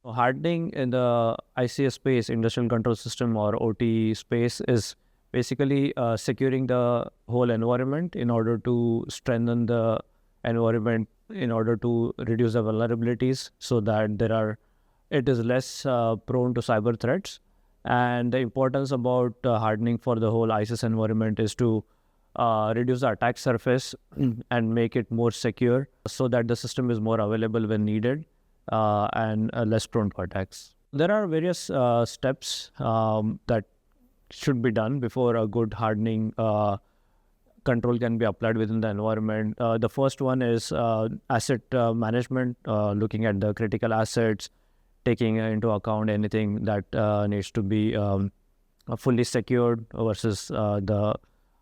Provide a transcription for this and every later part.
Hardening in the ICS space, industrial control system or OT space, is basically securing the whole environment in order to strengthen the environment, in order to reduce the vulnerabilities, so that it is less prone to cyber threats. And the importance about hardening for the whole ICS environment is to reduce the attack surface and make it more secure, so that the system is more available when needed, and less prone to attacks. There are various steps that should be done before a good hardening control can be applied within the environment. The first one is asset management, looking at the critical assets, taking into account anything that needs to be fully secured versus the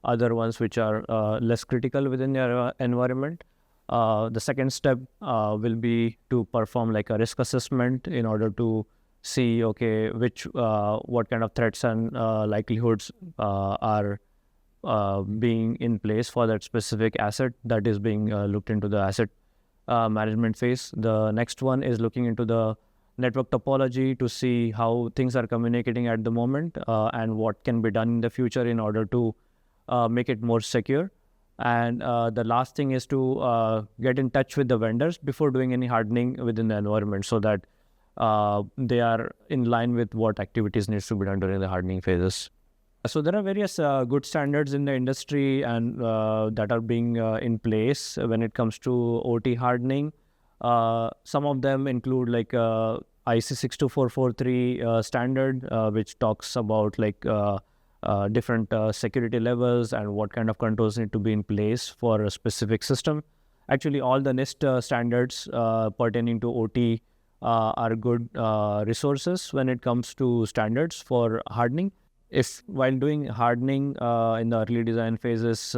other ones which are less critical within your environment. The second step will be to perform like a risk assessment in order to see, okay, what kind of threats and likelihoods are being in place for that specific asset that is being looked into the asset management phase. The next one is looking into the network topology to see how things are communicating at the moment, and what can be done in the future in order to make it more secure. And the last thing is to get in touch with the vendors before doing any hardening within the environment, so that they are in line with what activities needs to be done during the hardening phases. So there are various good standards in the industry and that are being in place when it comes to OT hardening. Some of them include like IC 62443 standard, which talks about like different security levels and what kind of controls need to be in place for a specific system. Actually, all the NIST standards pertaining to OT are good resources when it comes to standards for hardening. If while doing hardening in the early design phases,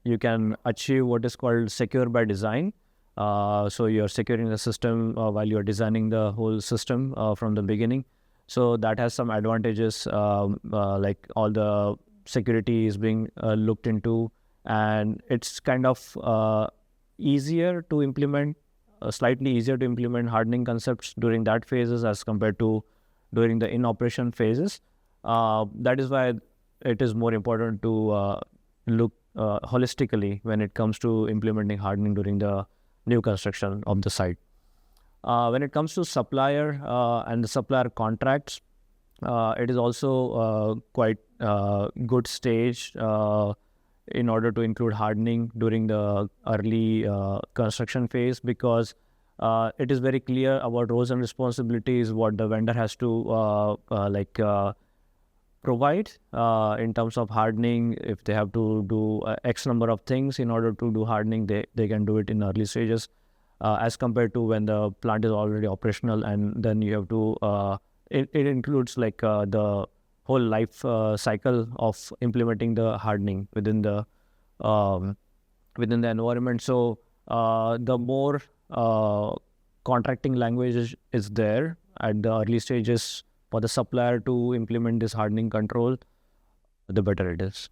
you can achieve what is called secure by design. So you're securing the system while you're designing the whole system from the beginning. So that has some advantages, like all the security is being looked into, and it's kind of easier to implement, slightly easier to implement hardening concepts during that phases as compared to during the in-operation phases. That is why it is more important to look holistically when it comes to implementing hardening during the new construction of the site. When it comes to supplier and the supplier contracts, it is also quite good stage in order to include hardening during the early construction phase, because it is very clear about roles and responsibilities, what the vendor has to provide in terms of hardening. If they have to do X number of things in order to do hardening, they can do it in early stages, as compared to when the plant is already operational, and then you have to, it includes like the whole life cycle of implementing the hardening within the environment. So the more contracting language is there at the early stages for the supplier to implement this hardening control, the better it is.